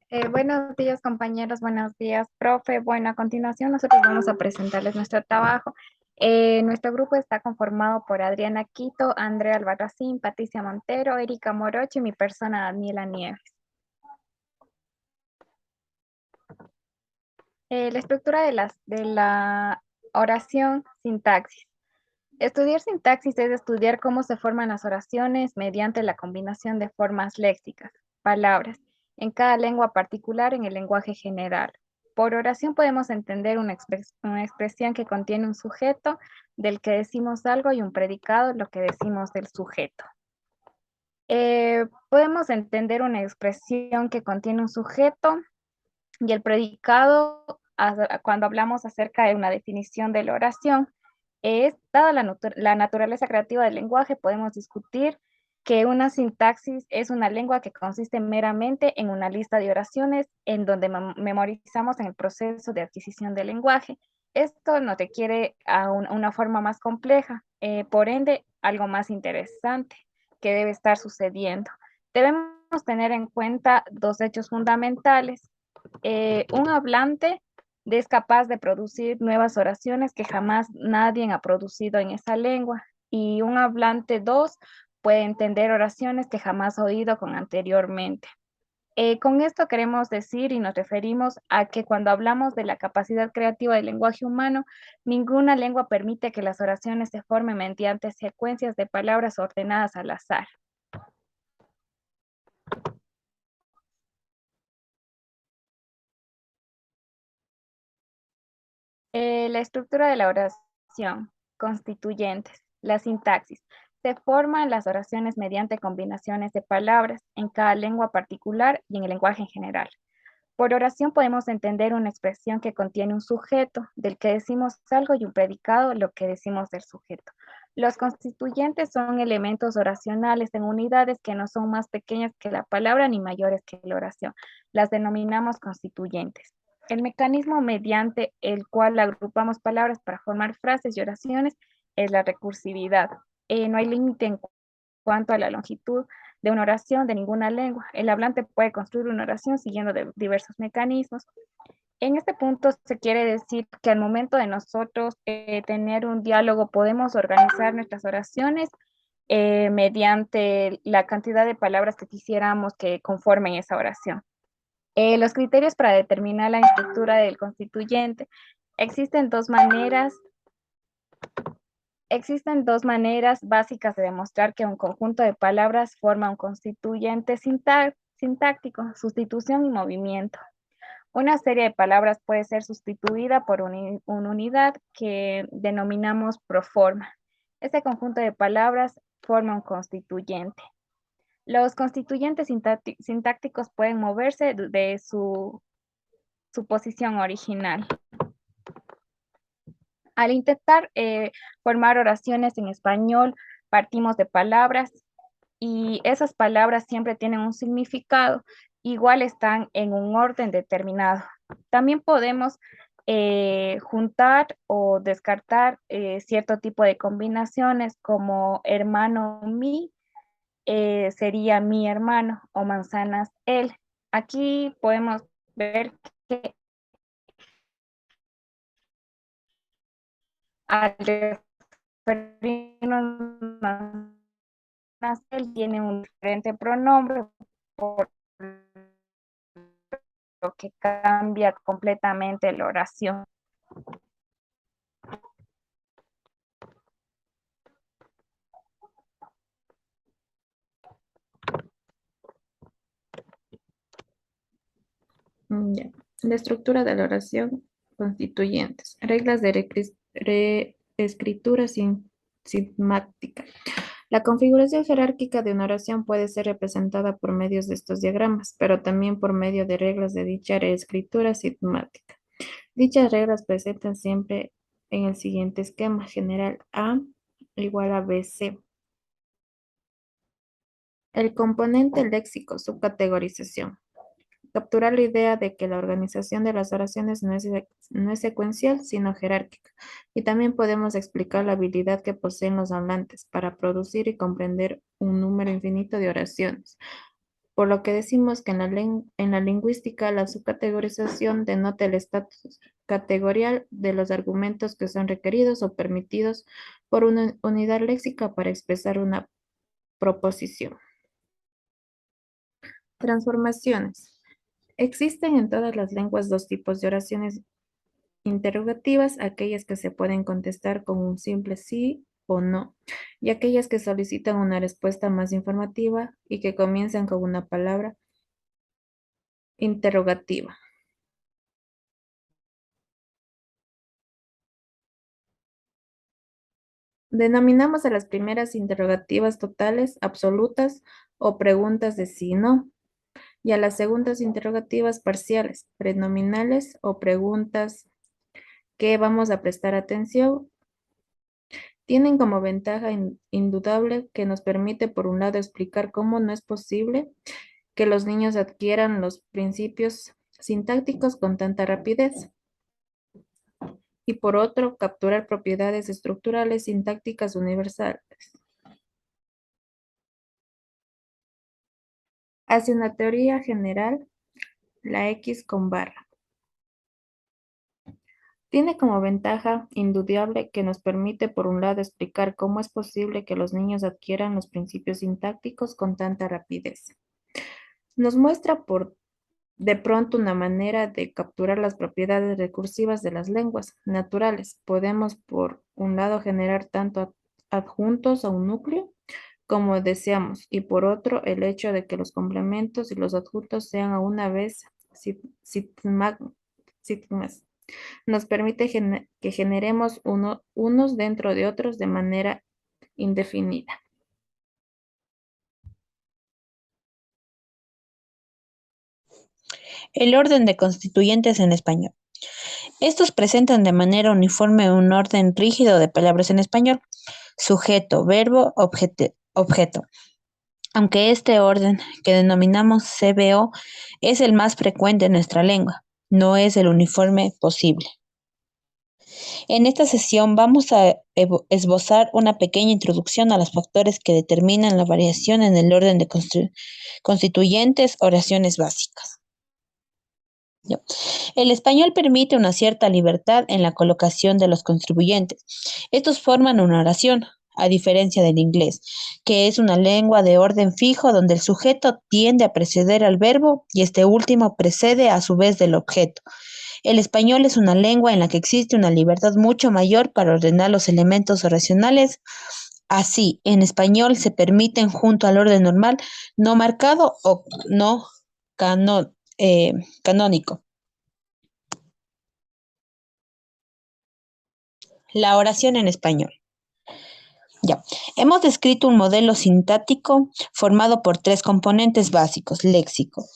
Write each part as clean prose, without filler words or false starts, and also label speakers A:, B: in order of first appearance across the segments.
A: Buenos días, compañeros. Buenos días, profe. Bueno, a continuación nosotros vamos a presentarles nuestro trabajo. Nuestro grupo está conformado por Adriana Quito, Andrea Albarracín, Patricia Montero, Erika Morocho y mi persona, Daniela Nieves. La estructura de la oración, sintaxis. Estudiar sintaxis es estudiar cómo se forman las oraciones mediante la combinación de formas léxicas, palabras, en cada lengua particular en el lenguaje general. Por oración podemos entender una expresión que contiene un sujeto del que decimos algo y un predicado, lo que decimos del sujeto. Podemos entender una expresión que contiene un sujeto y el predicado cuando hablamos acerca de una definición de la oración. Dada la naturaleza creativa del lenguaje, podemos discutir que una sintaxis es una lengua que consiste meramente en una lista de oraciones en donde memorizamos en el proceso de adquisición del lenguaje. Esto nos requiere a una forma más compleja, por ende, algo más interesante que debe estar sucediendo. Debemos tener en cuenta dos hechos fundamentales. Un hablante es capaz de producir nuevas oraciones que jamás nadie ha producido en esa lengua. Y un hablante dos puede entender oraciones que jamás ha oído con anteriormente. Con esto queremos decir y nos referimos a que cuando hablamos de la capacidad creativa del lenguaje humano, ninguna lengua permite que las oraciones se formen mediante secuencias de palabras ordenadas al azar. La estructura de la oración, constituyentes, la sintaxis. Se forman las oraciones mediante combinaciones de palabras en cada lengua particular y en el lenguaje en general. Por oración podemos entender una expresión que contiene un sujeto del que decimos algo y un predicado, lo que decimos del sujeto. Los constituyentes son elementos oracionales en unidades que no son más pequeñas que la palabra ni mayores que la oración. Las denominamos constituyentes. El mecanismo mediante el cual agrupamos palabras para formar frases y oraciones es la recursividad. No hay límite en cuanto a la longitud de una oración de ninguna lengua. El hablante puede construir una oración siguiendo diversos mecanismos. En este punto se quiere decir que al momento de nosotros tener un diálogo podemos organizar nuestras oraciones mediante la cantidad de palabras que quisiéramos que conformen esa oración. Los criterios para determinar la estructura del constituyente. Existen dos maneras Existen dos maneras básicas de demostrar que un conjunto de palabras forma un constituyente sintáctico, sustitución y movimiento. Una serie de palabras puede ser sustituida por una unidad que denominamos proforma. Este conjunto de palabras forma un constituyente. Los constituyentes sintácticos pueden moverse de su posición original. Al intentar formar oraciones en español, partimos de palabras y esas palabras siempre tienen un significado, igual están en un orden determinado. También podemos juntar o descartar cierto tipo de combinaciones como hermano mi, sería mi hermano o manzanas él. Aquí podemos ver que al referirnos a él tiene un diferente pronombre por lo que cambia completamente la oración.
B: Ya. La estructura de la oración constituyentes. Reglas de reescritura sintáctica. La configuración jerárquica de una oración puede ser representada por medios de estos diagramas, pero también por medio de reglas de dicha reescritura sintáctica. Dichas reglas presentan siempre en el siguiente esquema general: A igual a BC. El componente léxico, subcategorización. Capturar la idea de que la organización de las oraciones no es secuencial, sino jerárquica. Y también podemos explicar la habilidad que poseen los hablantes para producir y comprender un número infinito de oraciones. por lo que decimos que en la lingüística la subcategorización denota el estatus categorial de los argumentos que son requeridos o permitidos por una unidad léxica para expresar una proposición. Transformaciones. Existen en todas las lenguas dos tipos de oraciones interrogativas, aquellas que se pueden contestar con un simple sí o no, y aquellas que solicitan una respuesta más informativa y que comienzan con una palabra interrogativa. Denominamos a las primeras interrogativas totales, absolutas o preguntas de sí y no, y a las segundas interrogativas parciales, prenominales o preguntas que vamos a prestar atención. Tienen como ventaja indudable que nos permite, por un lado, explicar cómo no es posible que los niños adquieran los principios sintácticos con tanta rapidez, y por otro, capturar propiedades estructurales sintácticas universales. Hacia una teoría general, la X con barra. Tiene como ventaja indudable que nos permite, por un lado, explicar cómo es posible que los niños adquieran los principios sintácticos con tanta rapidez. Nos muestra de pronto una manera de capturar las propiedades recursivas de las lenguas naturales. Podemos, por un lado, generar tanto adjuntos a un núcleo como deseamos, y por otro, el hecho de que los complementos y los adjuntos sean a una vez sigmas. Nos permite que generemos unos dentro de otros de manera indefinida.
C: El orden de constituyentes en español. Estos presentan de manera uniforme un orden rígido de palabras en español: sujeto, verbo, objeto. Aunque este orden, que denominamos CBO, es el más frecuente en nuestra lengua, no es el uniforme posible. En esta sesión vamos a esbozar una pequeña introducción a los factores que determinan la variación en el orden de constituyentes, oraciones básicas. El español permite una cierta libertad en la colocación de los contribuyentes. Estos forman una oración, a diferencia del inglés, que es una lengua de orden fijo donde el sujeto tiende a preceder al verbo y este último precede a su vez del objeto. El español es una lengua en la que existe una libertad mucho mayor para ordenar los elementos oracionales. Así, en español se permiten, junto al orden normal, no marcado o no canónico. La oración en español. Ya, hemos descrito un modelo sintáctico formado por tres componentes básicos: léxico,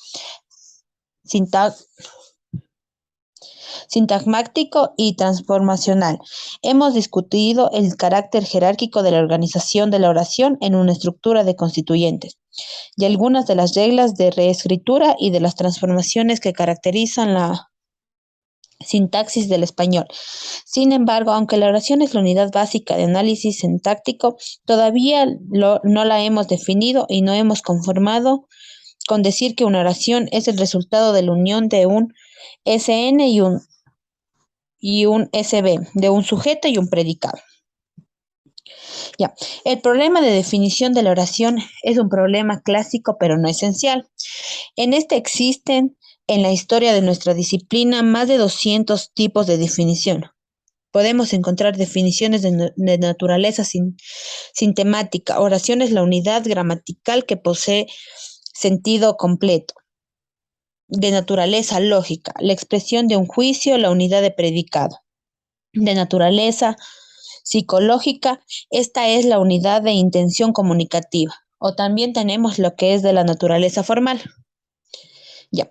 C: sintagmático y transformacional. Hemos discutido el carácter jerárquico de la organización de la oración en una estructura de constituyentes y algunas de las reglas de reescritura y de las transformaciones que caracterizan la sintaxis del español. Sin embargo, aunque la oración es la unidad básica de análisis sintáctico, todavía no la hemos definido y no hemos conformado con decir que una oración es el resultado de la unión de un SN y un SB, de un sujeto y un predicado. Ya. El problema de definición de la oración es un problema clásico, pero no esencial. En este existen, en la historia de nuestra disciplina, más de 200 tipos de definición. Podemos encontrar definiciones de naturaleza sintemática. Oración es la unidad gramatical que posee sentido completo. De naturaleza lógica, la expresión de un juicio, la unidad de predicado. De naturaleza psicológica, esta es la unidad de intención comunicativa. O también tenemos lo que es de la naturaleza formal. Ya.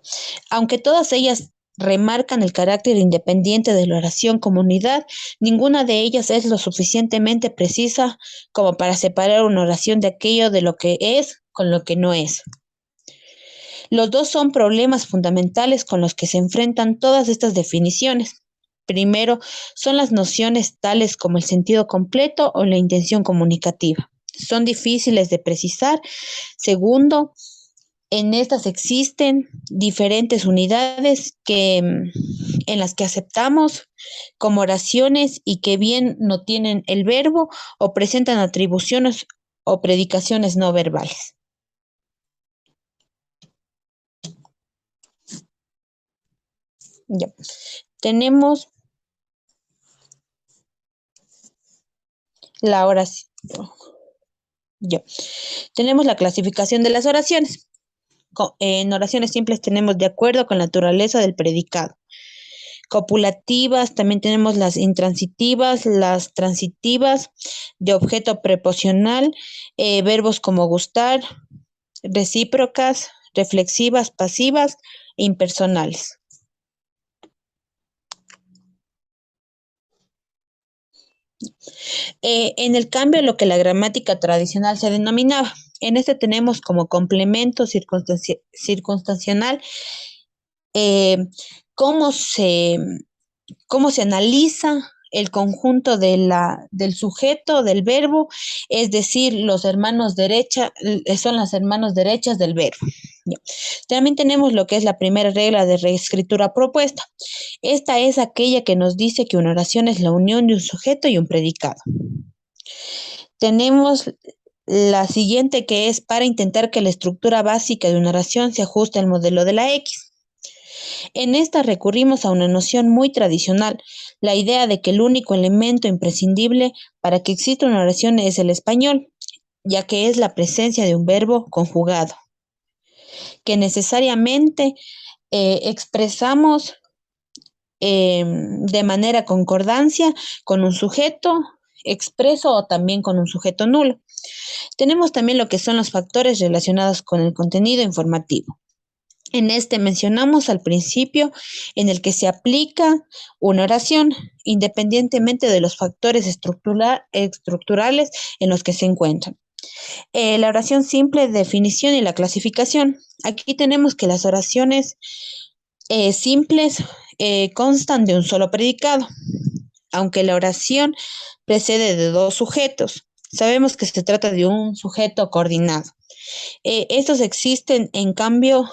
C: Aunque todas ellas remarcan el carácter independiente de la oración como unidad, ninguna de ellas es lo suficientemente precisa como para separar una oración de aquello de lo que es con lo que no es. Los dos son problemas fundamentales con los que se enfrentan todas estas definiciones. Primero, son las nociones tales como el sentido completo o la intención comunicativa. Son difíciles de precisar. Segundo, En estas existen diferentes unidades en las que aceptamos como oraciones y que bien no tienen el verbo o presentan atribuciones o predicaciones no verbales. Ya. Tenemos la oración. Ya. Tenemos la clasificación de las oraciones. En oraciones simples tenemos de acuerdo con la naturaleza del predicado. Copulativas, también tenemos las intransitivas, las transitivas, de objeto preposicional, verbos como gustar, recíprocas, reflexivas, pasivas e impersonales. En el cambio, lo que la gramática tradicional se denominaba. En este tenemos como complemento circunstancial eh, cómo se, cómo se analiza el conjunto del sujeto, del verbo, es decir, los hermanos derecha, son las hermanos derechas del verbo. Ya. También tenemos lo que es la primera regla de reescritura propuesta. Esta es aquella que nos dice que una oración es la unión de un sujeto y un predicado. Tenemos la siguiente, que es para intentar que la estructura básica de una oración se ajuste al modelo de la X. En esta recurrimos a una noción muy tradicional, la idea de que el único elemento imprescindible para que exista una oración es el español, ya que es la presencia de un verbo conjugado, que necesariamente expresamos de manera concordancia con un sujeto expreso o también con un sujeto nulo. Tenemos también lo que son los factores relacionados con el contenido informativo. En este mencionamos al principio en el que se aplica una oración, independientemente de los factores estructurales en los que se encuentran. La oración simple, definición y la clasificación. Aquí tenemos que las oraciones simples constan de un solo predicado, aunque la oración precede de dos sujetos. Sabemos que se trata de un sujeto coordinado. Estos existen, en cambio,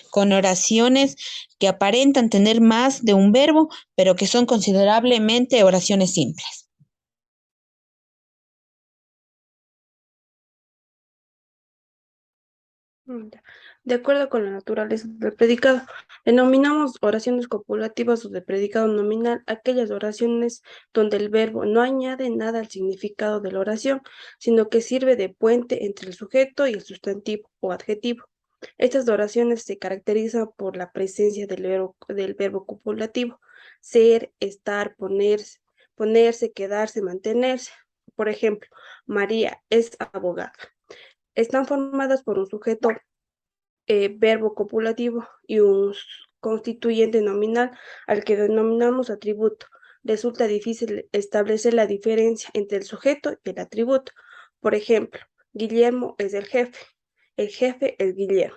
C: con oraciones que aparentan tener más de un verbo, pero que son considerablemente oraciones simples.
D: Ya. De acuerdo con la naturaleza del predicado, denominamos oraciones copulativas o de predicado nominal aquellas oraciones donde el verbo no añade nada al significado de la oración, sino que sirve de puente entre el sujeto y el sustantivo o adjetivo. Estas oraciones se caracterizan por la presencia del verbo copulativo, ser, estar, ponerse, quedarse, mantenerse. Por ejemplo, María es abogada. Están formadas por un sujeto verbo copulativo y un constituyente nominal al que denominamos atributo. Resulta difícil establecer la diferencia entre el sujeto y el atributo. Por ejemplo, Guillermo es el jefe es Guillermo.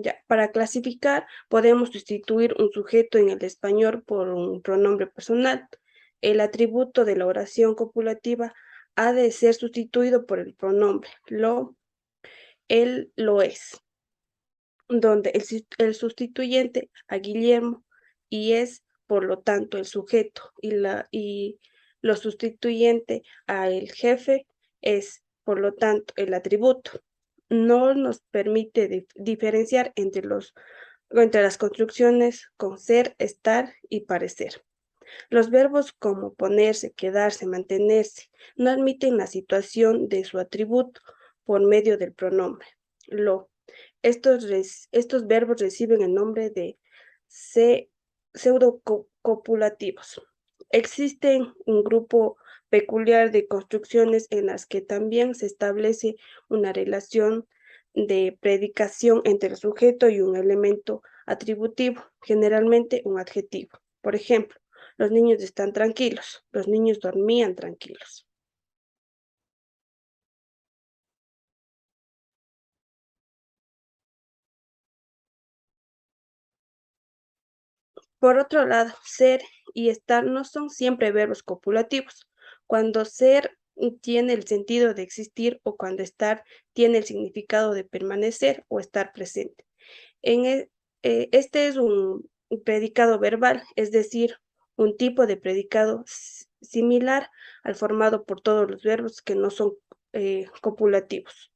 D: Ya, para clasificar, podemos sustituir un sujeto en el español por un pronombre personal. El atributo de la oración copulativa ha de ser sustituido por el pronombre él lo es, donde el sustituyente a Guillermo y es, por lo tanto, el sujeto y lo sustituyente a el jefe es, por lo tanto, el atributo. No nos permite diferenciar entre las construcciones con ser, estar y parecer. Los verbos como ponerse, quedarse, mantenerse no admiten la situación de su atributo por medio del pronombre lo. Estos verbos reciben el nombre de pseudocopulativos. Existen un grupo peculiar de construcciones en las que también se establece una relación de predicación entre el sujeto y un elemento atributivo, generalmente un adjetivo. Por ejemplo, los niños están tranquilos, los niños dormían tranquilos. Por otro lado, ser y estar no son siempre verbos copulativos. Cuando ser tiene el sentido de existir o cuando estar tiene el significado de permanecer o estar presente. Este es un predicado verbal, es decir, un tipo de predicado similar al formado por todos los verbos que no son copulativos.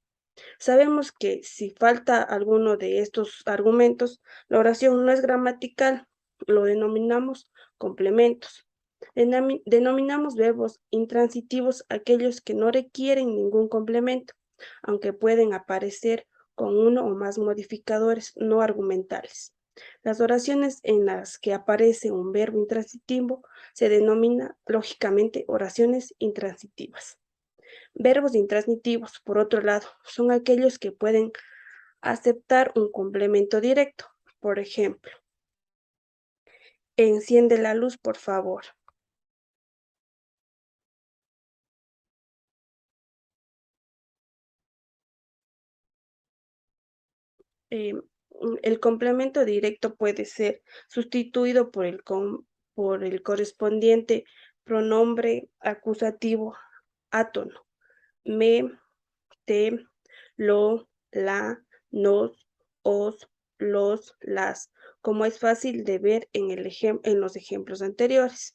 D: Sabemos que si falta alguno de estos argumentos, la oración no es gramatical, lo denominamos complementos. Denominamos verbos intransitivos aquellos que no requieren ningún complemento, aunque pueden aparecer con uno o más modificadores no argumentales. Las oraciones en las que aparece un verbo intransitivo se denomina lógicamente oraciones intransitivas. Verbos intransitivos, por otro lado, son aquellos que pueden aceptar un complemento directo. Por ejemplo, enciende la luz, por favor. Eh, el complemento directo puede ser sustituido por el correspondiente pronombre acusativo átono. Me, te, lo, la, nos, os, los, las, como es fácil de ver en los ejemplos anteriores.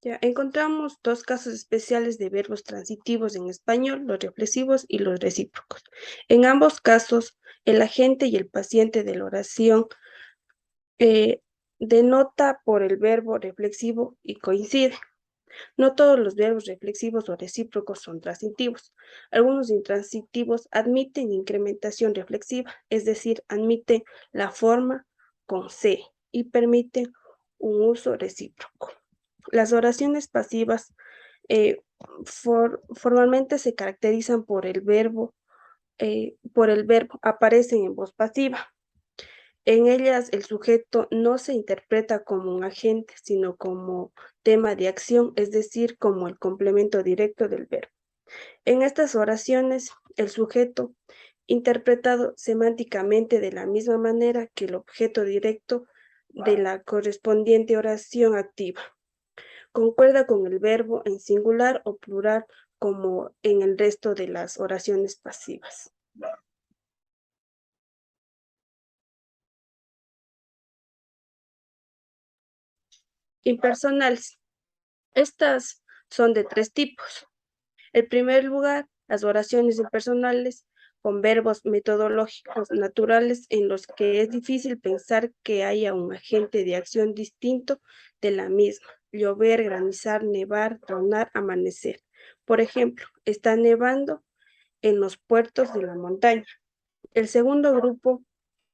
D: Ya encontramos dos casos especiales de verbos transitivos en español, los reflexivos y los recíprocos. En ambos casos, el agente y el paciente de la oración denota por el verbo reflexivo y coincide. No todos los verbos reflexivos o recíprocos son transitivos. Algunos intransitivos admiten incrementación reflexiva, es decir, admiten la forma con C y permiten un uso recíproco. Las oraciones pasivas formalmente se caracterizan por el verbo aparecen en voz pasiva. En ellas el sujeto no se interpreta como un agente, sino como tema de acción, es decir, como el complemento directo del verbo. En estas oraciones, el sujeto interpretado semánticamente de la misma manera que el objeto directo de la correspondiente oración activa. Concuerda con el verbo en singular o plural como en el resto de las oraciones pasivas. Impersonales. Estas son de tres tipos. En primer lugar, las oraciones impersonales con verbos metodológicos naturales en los que es difícil pensar que haya un agente de acción distinto de la misma. Llover, granizar, nevar, tronar, amanecer. Por ejemplo, está nevando en los puertos de la montaña. El segundo grupo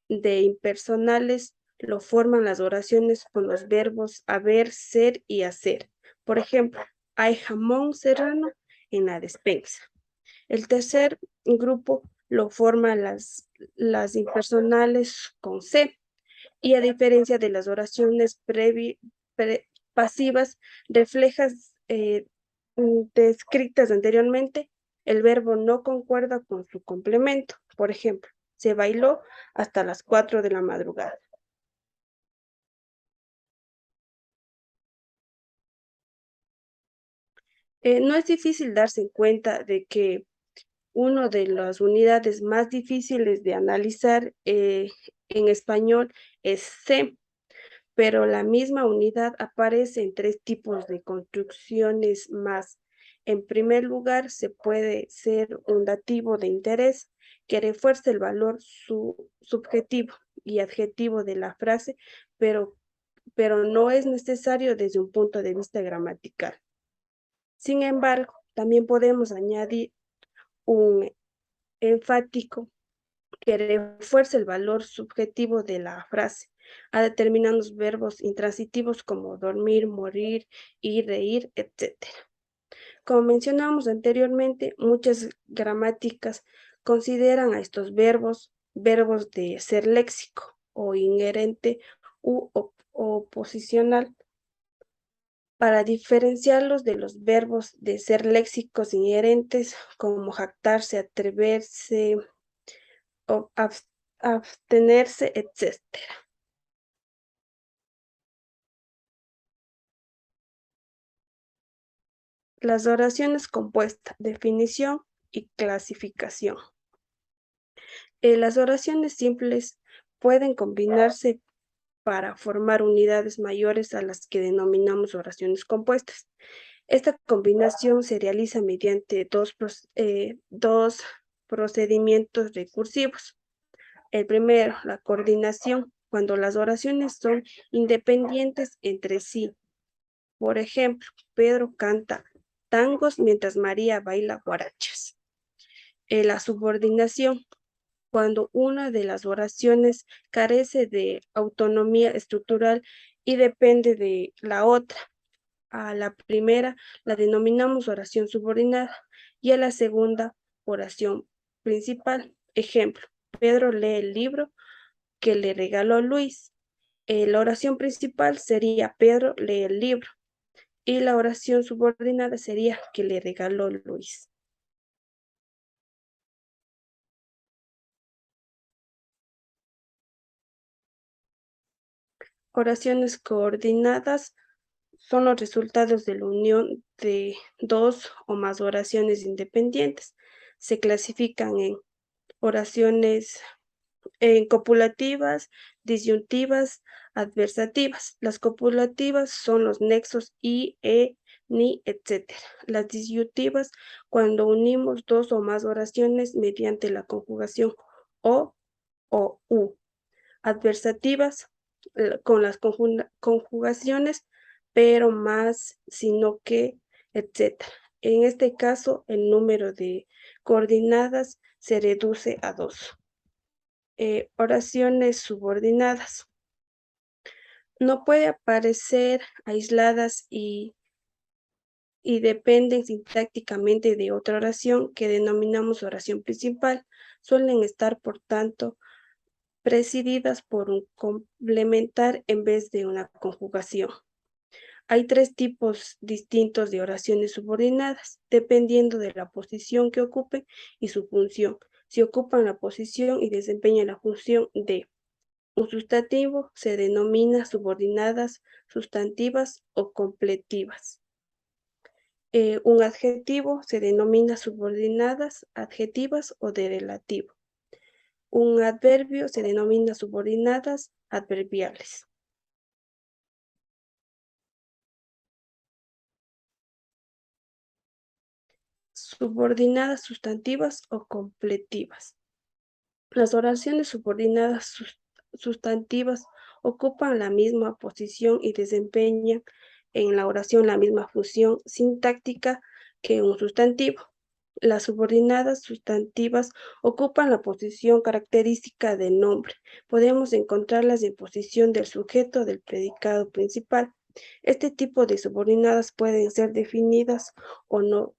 D: de impersonales lo forman las oraciones con los verbos haber, ser y hacer. Por ejemplo, hay jamón serrano en la despensa. El tercer grupo lo forman las impersonales con C, y a diferencia de las oraciones pasivas reflejas descritas anteriormente, el verbo no concuerda con su complemento. Por ejemplo, se bailó hasta las 4 de la madrugada. No es difícil darse cuenta de que una de las unidades más difíciles de analizar en español es C, pero la misma unidad aparece en tres tipos de construcciones más. En primer lugar, se puede ser un dativo de interés que refuerce el valor subjetivo y adjetivo de la frase, pero no es necesario desde un punto de vista gramatical. Sin embargo, también podemos añadir un enfático que refuerce el valor subjetivo de la frase a determinados verbos intransitivos como dormir, morir, ir, reír, etc. Como mencionamos anteriormente, muchas gramáticas consideran a estos verbos de ser léxico o inherente u oposicional para diferenciarlos de los verbos de ser léxicos inherentes como jactarse, atreverse, abstenerse, etc. Las oraciones compuestas, definición y clasificación. Las oraciones simples pueden combinarse para formar unidades mayores a las que denominamos oraciones compuestas. Esta combinación se realiza mediante dos procedimientos recursivos. El primero, la coordinación, cuando las oraciones son independientes entre sí. Por ejemplo, Pedro canta tangos mientras María baila guarachas. La subordinación, cuando una de las oraciones carece de autonomía estructural y depende de la otra. A la primera la denominamos oración subordinada y a la segunda oración principal. Ejemplo, Pedro lee el libro que le regaló Luis. La oración principal sería Pedro lee el libro y la oración subordinada sería que le regaló Luis. Oraciones coordinadas son los resultados de la unión de dos o más oraciones independientes. Se clasifican en oraciones copulativas, disyuntivas, adversativas. Las copulativas son los nexos y, ni, etc. Las disyuntivas, cuando unimos dos o más oraciones mediante la conjugación o u. Adversativas, con las conjugaciones, pero más, sino que, etc. En este caso, el número de coordinadas se reduce a 2. Oraciones subordinadas. No puede aparecer aisladas y dependen sintácticamente de otra oración que denominamos oración principal. Suelen estar, por tanto, presididas por un complementar en vez de una conjugación. Hay 3 tipos distintos de oraciones subordinadas, dependiendo de la posición que ocupen y su función. Si ocupan la posición y desempeñan la función de un sustantivo, se denomina subordinadas, sustantivas o completivas. Un adjetivo se denomina subordinadas, adjetivas o de relativo. Un adverbio se denomina subordinadas, adverbiales. Subordinadas sustantivas o completivas. Las oraciones subordinadas sustantivas ocupan la misma posición y desempeñan en la oración la misma función sintáctica que un sustantivo. Las subordinadas sustantivas ocupan la posición característica del nombre. Podemos encontrarlas en posición del sujeto del predicado principal. Este tipo de subordinadas pueden ser definidas o no,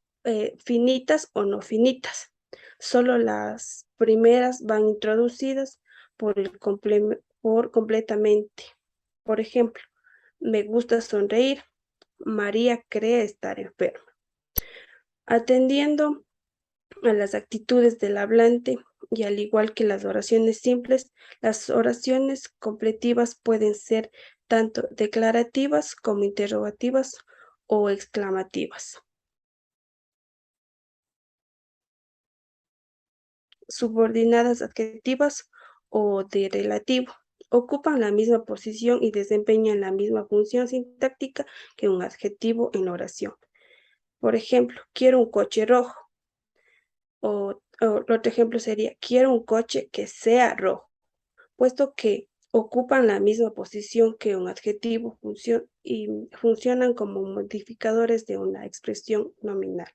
D: finitas o no finitas. Solo las primeras van introducidas por completamente. Por ejemplo, me gusta sonreír. María cree estar enferma. Atendiendo a las actitudes del hablante y al igual que las oraciones simples, las oraciones completivas pueden ser tanto declarativas como interrogativas o exclamativas. Subordinadas adjetivas o de relativo. Ocupan la misma posición y desempeñan la misma función sintáctica que un adjetivo en la oración. Por ejemplo, quiero un coche rojo. O otro ejemplo sería, quiero un coche que sea rojo, puesto que ocupan la misma posición que un adjetivo y funcionan como modificadores de una expresión nominal.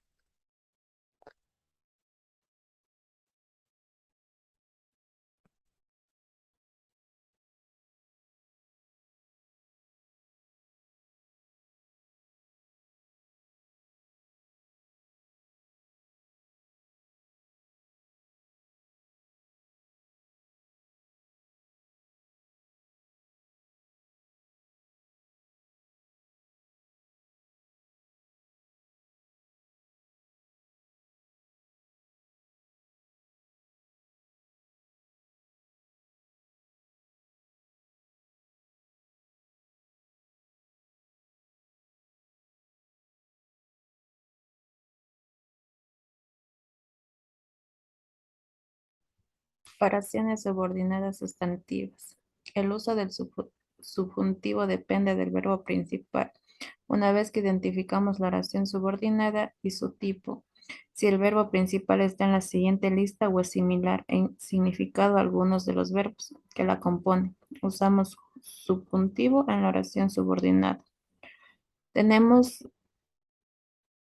B: Oraciones subordinadas sustantivas. El uso del subjuntivo depende del verbo principal. Una vez que identificamos la oración subordinada y su tipo, si el verbo principal está en la siguiente lista o es similar en significado a algunos de los verbos que la componen, usamos subjuntivo en la oración subordinada. Tenemos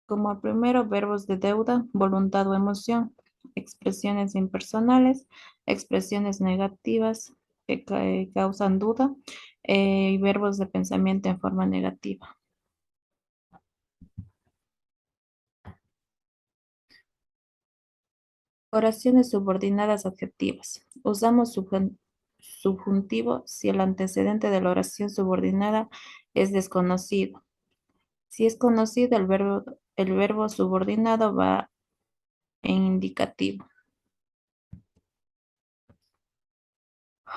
B: como primero verbos de deuda, voluntad o emoción, expresiones impersonales, expresiones negativas que causan duda y verbos de pensamiento en forma negativa. Oraciones subordinadas adjetivas. Usamos subjuntivo si el antecedente de la oración subordinada es desconocido. Si es conocido, el verbo subordinado va en indicativo.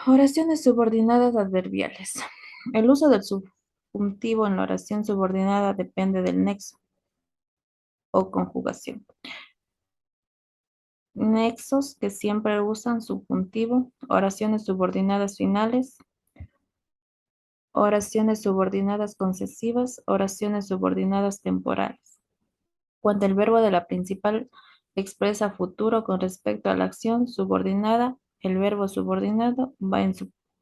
B: Oraciones subordinadas adverbiales. El uso del subjuntivo en la oración subordinada depende del nexo o conjugación. Nexos que siempre usan subjuntivo, oraciones subordinadas finales, oraciones subordinadas concesivas, oraciones subordinadas temporales. Cuando el verbo de la principal expresa futuro con respecto a la acción subordinada, el verbo subordinado va en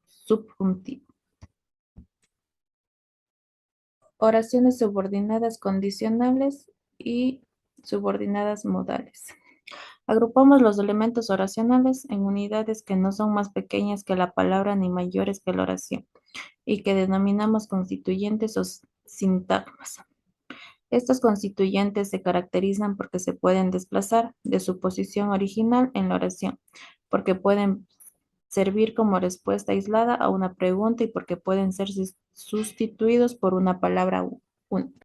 B: subjuntivo. Oraciones subordinadas condicionales y subordinadas modales. Agrupamos los elementos oracionales en unidades que no son más pequeñas que la palabra ni mayores que la oración y que denominamos constituyentes o sintagmas. Estos constituyentes se caracterizan porque se pueden desplazar de su posición original en la oración, porque pueden servir como respuesta aislada a una pregunta y porque pueden ser sustituidos por una palabra única.